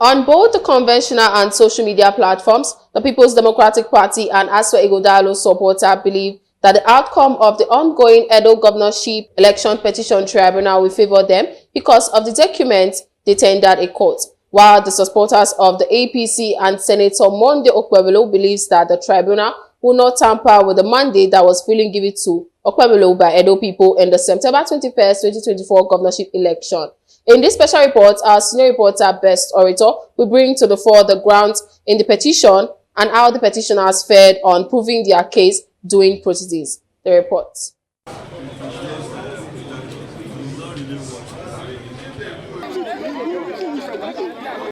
On both the conventional and social media platforms, the People's Democratic Party and Asue supporters believe that the outcome of the ongoing Edo governorship election petition tribunal will favor them because of the documents they tendered a court, while the supporters of the APC and Senator Monday Okpebholo believes that the tribunal will not tamper with the mandate that was freely given to Okpebholo by Edo people in the September 21st, 2024 governorship election. In this special report, our senior reporter, Best Orator, will bring to the fore the grounds in the petition and how the petitioners fared on proving their case during proceedings. The report.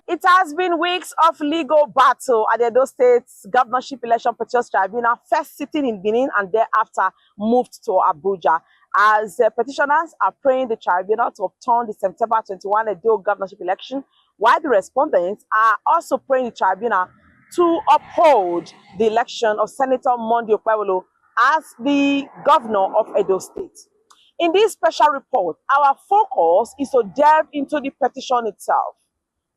It has been weeks of legal battle at the Edo State's Governorship Election Petition Tribunal, first sitting in Benin and thereafter moved to Abuja. As petitioners are praying the tribunal to overturn the September 21 Edo governorship election, while the respondents are also praying the tribunal to uphold the election of Senator Monday Okpebholo as the governor of Edo State. In this special report, our focus is to delve into the petition itself.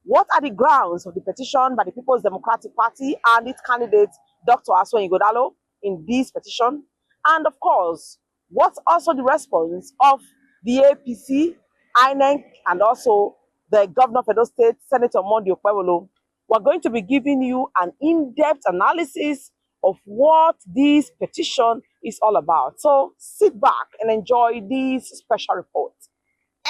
What are the grounds of the petition by the People's Democratic Party and its candidate, Dr. Asue in this petition? And of course, what's also the response of the APC, INEC, and also the governor of Edo State, Senator Monday Okpebholo? We're going to be giving you an in-depth analysis of what this petition is all about. So sit back and enjoy this special report.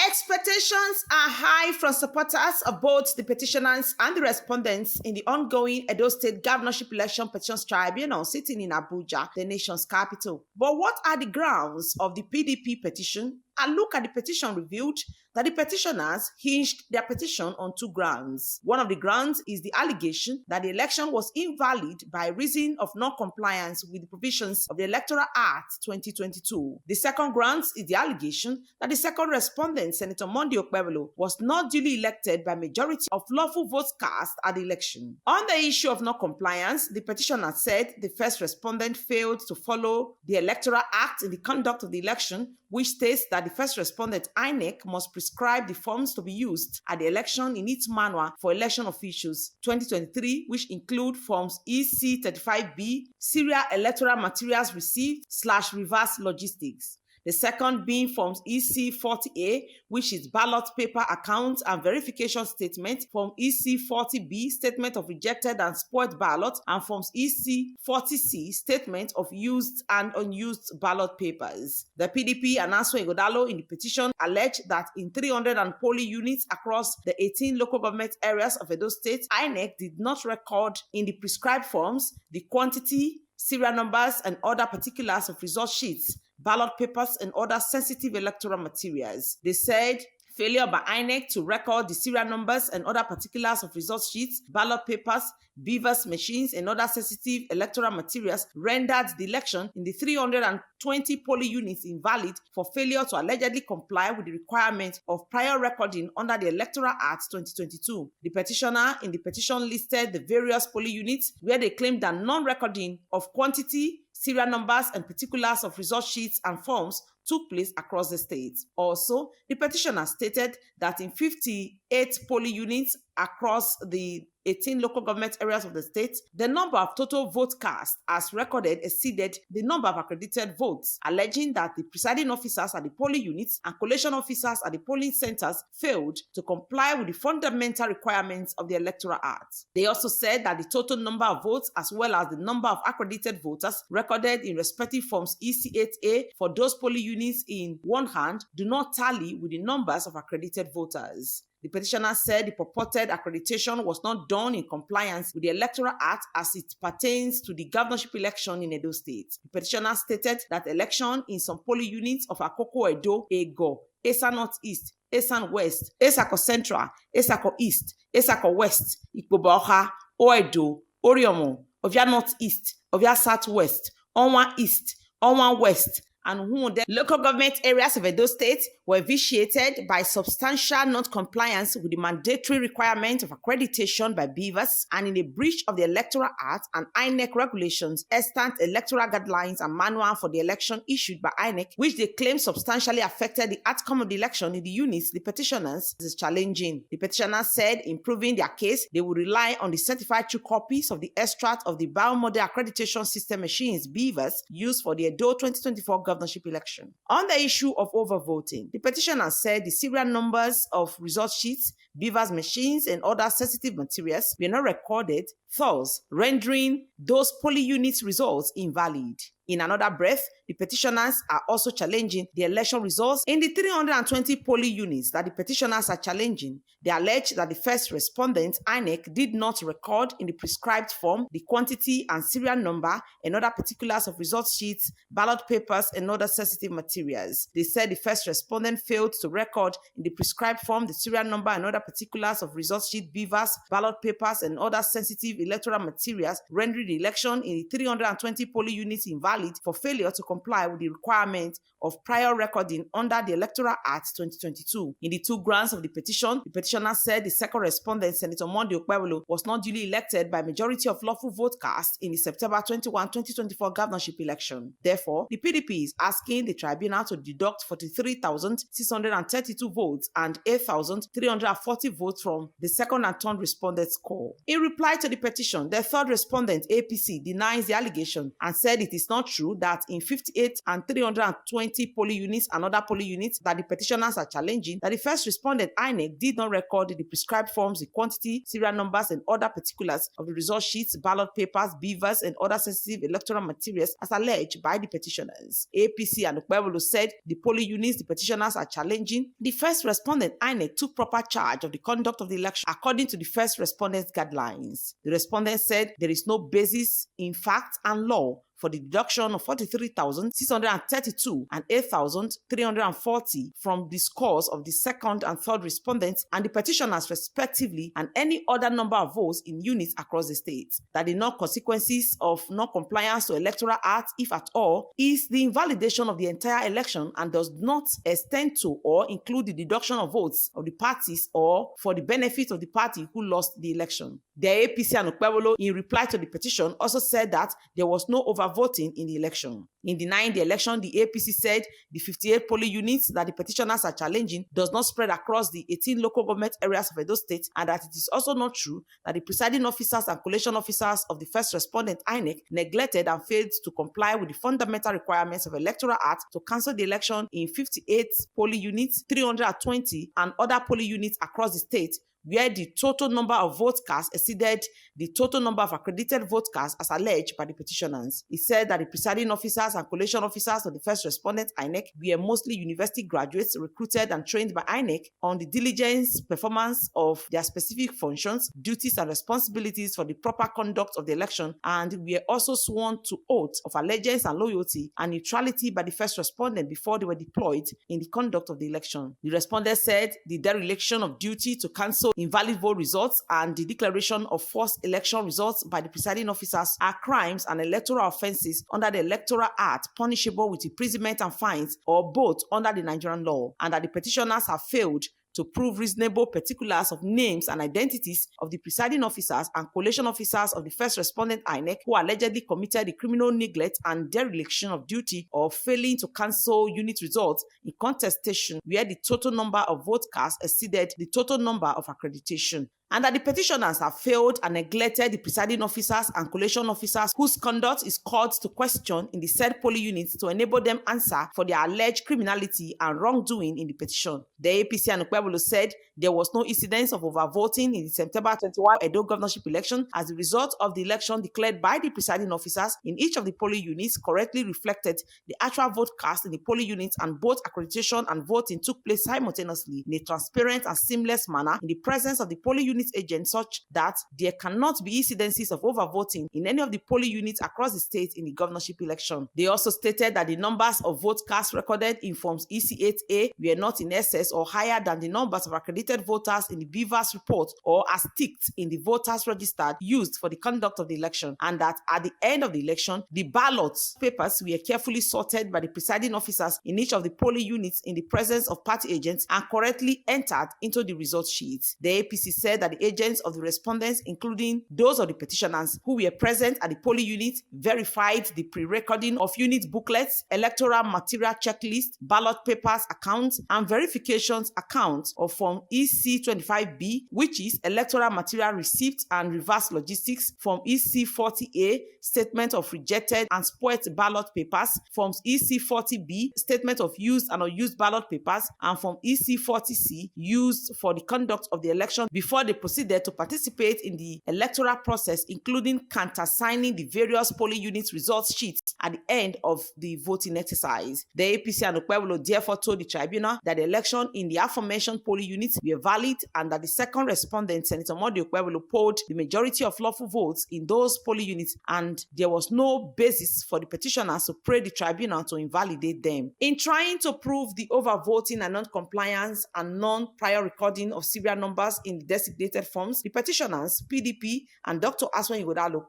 Expectations are high from supporters of both the petitioners and the respondents in the ongoing Edo State Governorship Election Petitions Tribunal sitting in Abuja, the nation's capital. But what are the grounds of the PDP petition? A look at the petition revealed that the petitioners hinged their petition on two grounds. One of the grounds is the allegation that the election was invalid by reason of non-compliance with the provisions of the Electoral Act 2022. The second ground is the allegation that the second respondent, Senator Monday Okpebholo, was not duly elected by majority of lawful votes cast at the election. On the issue of non-compliance, the petitioner said the first respondent failed to follow the Electoral Act in the conduct of the election, which states that the first respondent, INEC, must prescribe the forms to be used at the election in its manual for election officials 2023, which include forms EC 35B, serial electoral materials received / reverse logistics. The second being forms EC 40A, which is ballot paper account and verification statement, form EC 40B, statement of rejected and spoiled ballot, and forms EC 40C, statement of used and unused ballot papers. The PDP and Asue in the petition allege that in 300 and polling units across the 18 local government areas of Edo State, INEC did not record in the prescribed forms the quantity, serial numbers, and other particulars of result sheets, ballot papers, and other sensitive electoral materials. They said failure by INEC to record the serial numbers and other particulars of result sheets, ballot papers, beavers machines, and other sensitive electoral materials rendered the election in the 320 polling units invalid for failure to allegedly comply with the requirement of prior recording under the Electoral Act 2022. The petitioner in the petition listed the various polling units where they claimed that non-recording of quantity, serial numbers, and particulars of result sheets and forms took place across the state. Also, the petitioner stated that in 58 polling units across the 18 local government areas of the state, the number of total votes cast as recorded exceeded the number of accredited votes, alleging that the presiding officers at the polling units and collation officers at the polling centers failed to comply with the fundamental requirements of the Electoral Act. They also said that the total number of votes as well as the number of accredited voters recorded in respective forms EC8A for those polling units in one hand do not tally with the numbers of accredited voters. The petitioner said the purported accreditation was not done in compliance with the Electoral Act as it pertains to the governorship election in Edo State. The petitioner stated that election in some polling units of Akoko Edo, Ego, Esa North East, Esa West, Esako Central, Esako East, Esako West, Ikpoba Oedo, Oriomo, Ovia North East, Ovia Southwest, Onwa East, Onwa West, and the local government areas of Edo State were vitiated by substantial non-compliance with the mandatory requirement of accreditation by beavers and in a breach of the Electoral Act and INEC regulations, extant electoral guidelines and manual for the election issued by INEC, which they claim substantially affected the outcome of the election in the units the petitioners is challenging. The petitioners said in proving their case, they will rely on the certified true copies of the extract of the biomodel accreditation system machines beavers used for the Edo 2024 governorship election. On the issue of overvoting, the petitioners said the serial numbers of result sheets, beavers machines, and other sensitive materials were not recorded, thus rendering those polling units results invalid. In another breath, the petitioners are also challenging the election results in the 320 polling units that the petitioners are challenging. They allege that the first respondent, INEC, did not record in the prescribed form the quantity and serial number and other particulars of result sheets, ballot papers, and other sensitive materials. They said the first respondent failed to record in the prescribed form the serial number and other particulars of result sheet, beavers, ballot papers, and other sensitive electoral materials, rendering the election in the 320 polling units invalid for failure to comply with the requirement of prior recording under the Electoral Act 2022. In the two grounds of the petitioner said the second respondent, Senator Monday Okpebholo, was not duly elected by majority of lawful vote cast in the September 21, 2024 governorship election. Therefore, the PDP is asking the tribunal to deduct 43,632 votes and 8,340 votes from the second and third respondent's score. In reply to the petition, the third respondent, APC, denies the allegation and said it is not true that in 58 and 320 polling units and other polling units that the petitioners are challenging, that the first respondent, INEC, did not record in the prescribed forms the quantity, serial numbers, and other particulars of the result sheets, ballot papers, beavers, and other sensitive electoral materials as alleged by the petitioners. APC and Okpebholo said the polling units the petitioners are challenging, the first respondent, INEC, took proper charge of the conduct of the election according to the first respondent's guidelines. The respondent said there is no basis in fact and law for the deduction of 43,632 and 8,340 from the scores of the second and third respondents and the petitioners respectively, and any other number of votes in units across the state. That the non-consequences of non-compliance to Electoral Act, if at all, is the invalidation of the entire election and does not extend to or include the deduction of votes of the parties or for the benefit of the party who lost the election. The APC and Okpebholo, in reply to the petition, also said that there was no overvoting in the election. In denying the election, the APC said the 58 polling units that the petitioners are challenging does not spread across the 18 local government areas of Edo State, and that it is also not true that the presiding officers and collation officers of the first respondent, INEC, neglected and failed to comply with the fundamental requirements of Electoral Act to cancel the election in 58 polling units, 320, and other polling units across the state, where the total number of votes cast exceeded the total number of accredited vote cast as alleged by the petitioners. He said that the presiding officers and collation officers of the first respondent, INEC, were mostly university graduates recruited and trained by INEC on the diligence performance of their specific functions, duties, and responsibilities for the proper conduct of the election, and were also sworn to oaths of allegiance and loyalty and neutrality by the first respondent before they were deployed in the conduct of the election. The respondent said the dereliction of duty to cancel invalid vote results and the declaration of false election results by the presiding officers are crimes and electoral offences under the Electoral Act, punishable with imprisonment and fines or both under the Nigerian law, and that the petitioners have failed to prove reasonable particulars of names and identities of the presiding officers and collation officers of the first respondent, INEC, who allegedly committed the criminal neglect and dereliction of duty or failing to cancel unit results in contestation where the total number of vote cast exceeded the total number of accreditation, and that the petitioners have failed and neglected the presiding officers and collation officers whose conduct is called to question in the said polling units to enable them answer for their alleged criminality and wrongdoing in the petition. The APC and Okpebholo said there was no incidence of overvoting in the September 21 Edo governorship election as a result of the election declared by the presiding officers in each of the polling units correctly reflected the actual vote cast in the polling units, and both accreditation and voting took place simultaneously in a transparent and seamless manner in the presence of the polling unit unit agents such that there cannot be incidences of overvoting in any of the polling units across the state in the governorship election. They also stated that the numbers of vote cast recorded in Forms EC8A were not in excess or higher than the numbers of accredited voters in the BVAS report or as ticked in the voters registered used for the conduct of the election, and that at the end of the election, the ballot papers were carefully sorted by the presiding officers in each of the polling units in the presence of party agents and correctly entered into the result sheets. The APC said that the agents of the respondents, including those of the petitioners who were present at the polling unit, verified the pre-recording of unit booklets, electoral material checklist, ballot papers accounts, and verifications accounts of Form EC25B, which is electoral material receipt and reverse logistics, Form EC40A, statement of rejected and spoiled ballot papers, Forms EC40B, statement of used and unused ballot papers, and Form EC40C, used for the conduct of the election before they proceeded to participate in the electoral process, including countersigning the various polling units results sheets at the end of the voting exercise. The APC and Okpebholo therefore told the tribunal that the election in the aforementioned polling units were valid and that the second respondent, Senator Modi Okpebholo, polled the majority of lawful votes in those polling units, and there was no basis for the petitioners to pray the tribunal to invalidate them. In trying to prove the overvoting and non-compliance and non-prior recording of serial numbers in the designated forms, the petitioners, PDP, and Dr. Asue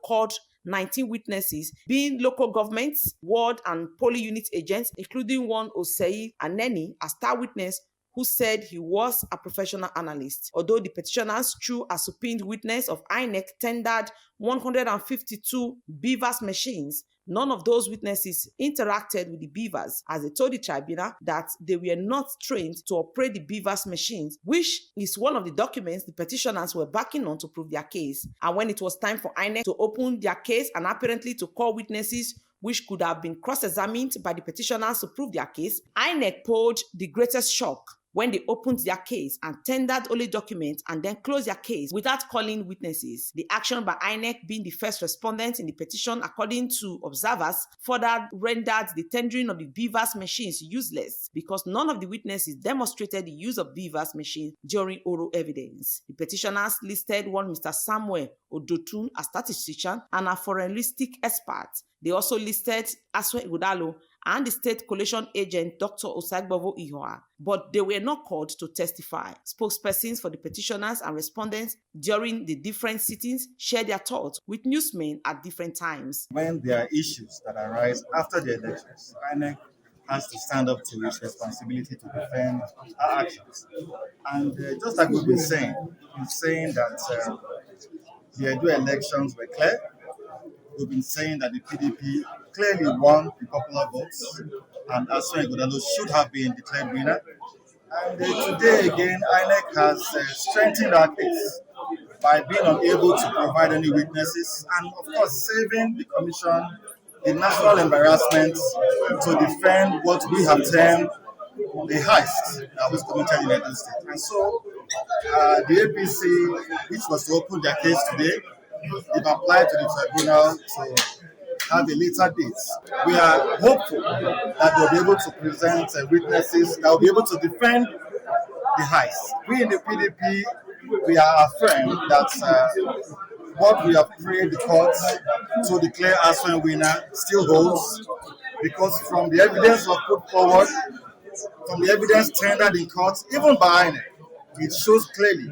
called 19 witnesses, being local governments, ward and polling unit agents, including one Osei Aneni, a star witness who said he was a professional analyst. Although the petitioners, through a subpoenaed witness of INEC, tendered 152 BVAS machines, none of those witnesses interacted with the BVAS, as they told the tribunal that they were not trained to operate the BVAS machines, which is one of the documents the petitioners were backing on to prove their case. And when it was time for INEC to open their case and apparently to call witnesses which could have been cross-examined by the petitioners to prove their case, INEC pulled the greatest shock when they opened their case and tendered only documents and then closed their case without calling witnesses. The action by INEC, being the first respondent in the petition, according to observers, further rendered the tendering of the BVAS machines useless because none of the witnesses demonstrated the use of BVAS machines during oral evidence. The petitioners listed one Mr. Samuel Odotun, a statistician and a forensic expert. They also listed Asue Igodalo and the state collation agent Dr. Osagbovo Ihoa, but they were not called to testify. Spokespersons for the petitioners and respondents during the different sittings shared their thoughts with newsmen at different times. When there are issues that arise after the elections, INEC has to stand up to its responsibility to defend our actions. And just like we've been saying that the Edo elections were clear. We've been saying that the PDP clearly won the popular votes, and Asue Igodalo should have been declared winner. And today again, INEC has strengthened our case by being unable to provide any witnesses, and of course saving the commission the national embarrassment to defend what we have termed the heist that was committed in Edo State. And so the APC, which was to open their case today, they've applied to the tribunal to have a later date. We are hopeful that they'll be able to present witnesses that will be able to defend the heist. We in the PDP, we are affirmed that what we have prayed the courts to declare Asue winner still holds, because from the evidence we put forward, from the evidence tendered in court, even by INEC, it shows clearly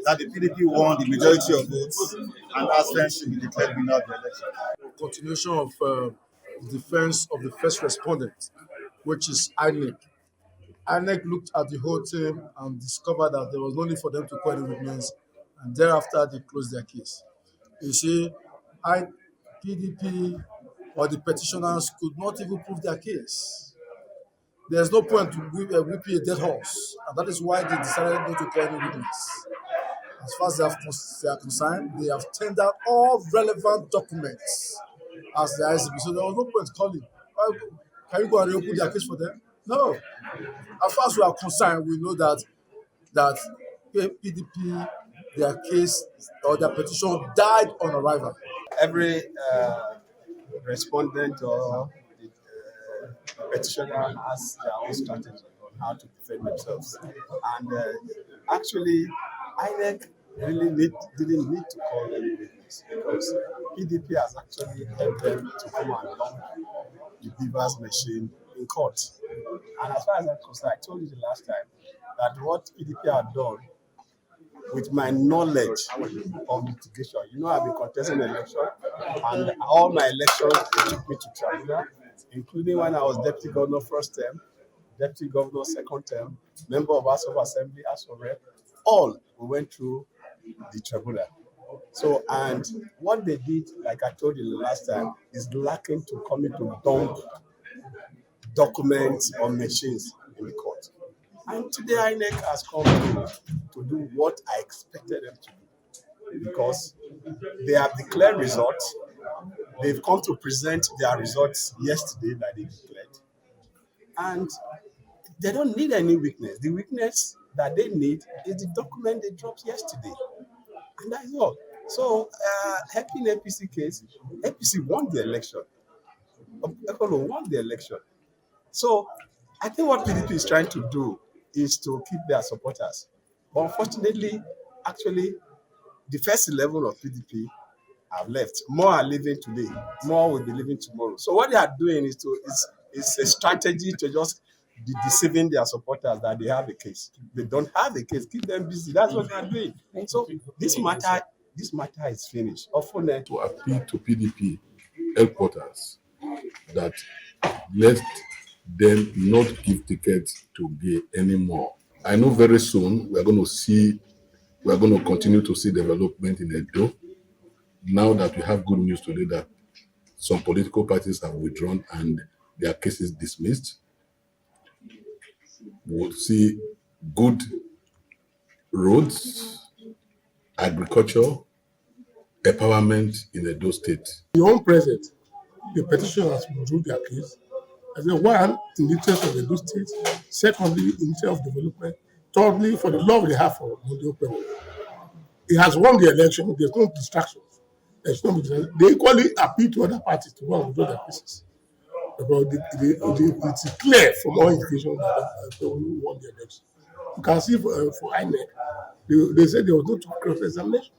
that the PDP won the majority of votes and Asue should be declared winner of the election. Continuation of defense of the first respondent, which is INEC. INEC looked at the whole team and discovered that there was no need for them to call any witness, and thereafter they closed their case. You see, PDP or the petitioners could not even prove their case. There's no point to whipping a dead horse, and that is why they decided not to call any witness. As far as they are concerned, they have tendered all relevant documents as the ICB. So there was no point calling. Can you go and reopen their case for them? No. As far as we are concerned, we know that PDP, their case or their petition died on arrival. Every respondent or the petitioner has their own strategy on how to defend themselves. And actually, INEC didn't need to call any witness because PDP has actually helped them to come and dump the Beavers machine in court. And as far as I'm concerned, I told you the last time that what PDP had done with my knowledge of litigation. You know, I've been contesting election, and all my elections they took me to tribunal, including when I was deputy governor first term, deputy governor second term, member of House of Assembly, House of Rep. All we went through the tribunal. So, and what they did, like I told you the last time, is lacking to coming to dump documents or machines in the court. And today INEC has come to do what I expected them to do because they have declared results. They've come to present their results yesterday that they declared. And they don't need any witness. The witness that they need is the document they dropped yesterday. And that's all. So, helping APC case, APC won the election. Ekolo won the election. So, I think what PDP is trying to do is to keep their supporters. But unfortunately, actually, the first 11 of PDP have left. More are leaving today. More will be leaving tomorrow. So what they are doing is a strategy to just be deceiving their supporters that they have a case. They don't have a case. Keep them busy. That's what they are doing. So this matter is finished. Often to appeal to PDP headquarters that let them not give tickets to gay anymore. I know very soon we are going to continue to see development in Edo. Now that we have good news today that some political parties have withdrawn and their cases dismissed, we'll see good roads, agriculture, empowerment in Edo State. The own president, the petitioners withdrew their case. I said, one, in the interest of the Edo State, secondly, in the interest of development, thirdly, for the love they have for Mondio people. He has won the election, there's no distractions. There's no distractions. They equally appeal to other parties to go and withdraw their cases. Because it's clear from all indications that they won the election. You can see for INEC, they said there was no cross-examination.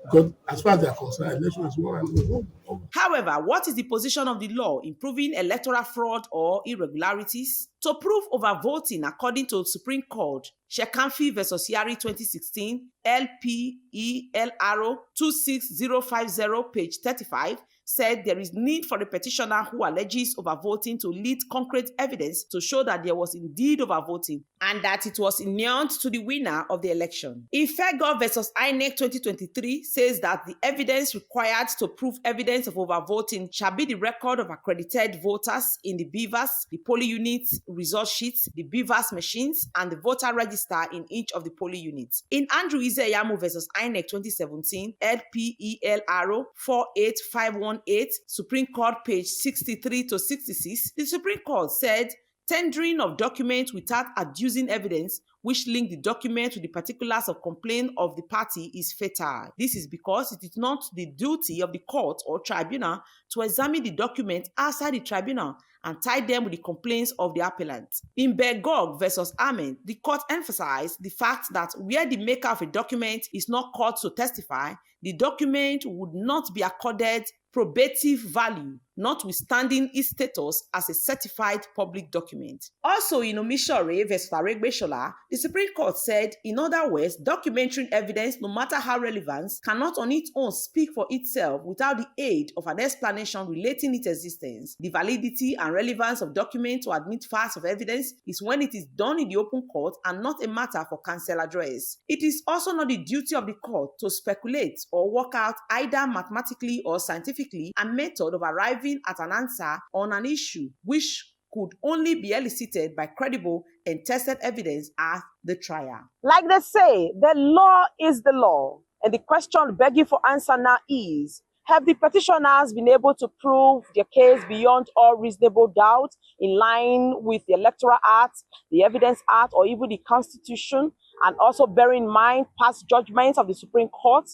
Because as far as they are concerned, election is won and it was won. However, what is the position of the law in proving electoral fraud or irregularities? To prove overvoting according to Supreme Court, Shekamfi versus Yari 2016, LPELR 26050, page 35, said there is need for the petitioner who alleges overvoting to lead concrete evidence to show that there was indeed overvoting and that it was inured to the winner of the election. Ifego versus INEC 2023 says that the evidence required to prove evidence of overvoting shall be the record of accredited voters in the Beavers, the polling units, result sheets, the Beavers machines, and the voter register in each of the polling units. In Andrew Izeyamu versus INEC 2017, LPELR 48518, Supreme Court, page 63 to 66, the Supreme Court said tendering of documents without adducing evidence which link the document to the particulars of complaint of the party is fatal. This is because it is not the duty of the court or tribunal to examine the document outside the tribunal and tie them with the complaints of the appellant. In Begog versus Ahmed, the court emphasized the fact that where the maker of a document is not called to testify, the document would not be accorded probative value, notwithstanding its status as a certified public document. Also in Omishore versus Faregbeshola, the Supreme Court said, in other words, documentary evidence, no matter how relevant, cannot on its own speak for itself without the aid of an explanation relating its existence. The validity and relevance of document to admit facts of evidence is when it is done in the open court and not a matter for counsel address. It is also not the duty of the court to speculate or work out either mathematically or scientifically a method of arriving at an answer on an issue which could only be elicited by credible and tested evidence at the trial. Like they say, the law is the law. And the question begging for answer now is, have the petitioners been able to prove their case beyond all reasonable doubt in line with the Electoral Act, the Evidence Act, or even the Constitution, and also bear in mind past judgments of the Supreme Court?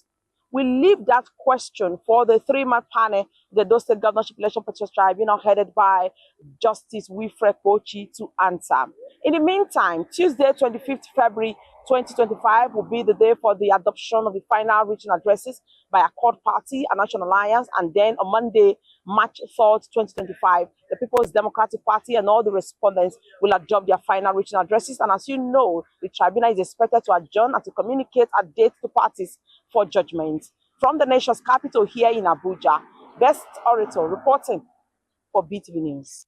We leave that question for the three-man panel, the Edo State Governorship Election Petition Tribunal, headed by Justice Wilfred Bochi, to answer. In the meantime, Tuesday, 25th February 2025 will be the day for the adoption of the final written addresses by Accord Party and National Alliance, and then on Monday, March 3rd, 2025, the People's Democratic Party and all the respondents will adopt their final written addresses. And as you know, the tribunal is expected to adjourn and to communicate a date to parties for judgment. From the nation's capital here in Abuja, Best Orator reporting for BTV News.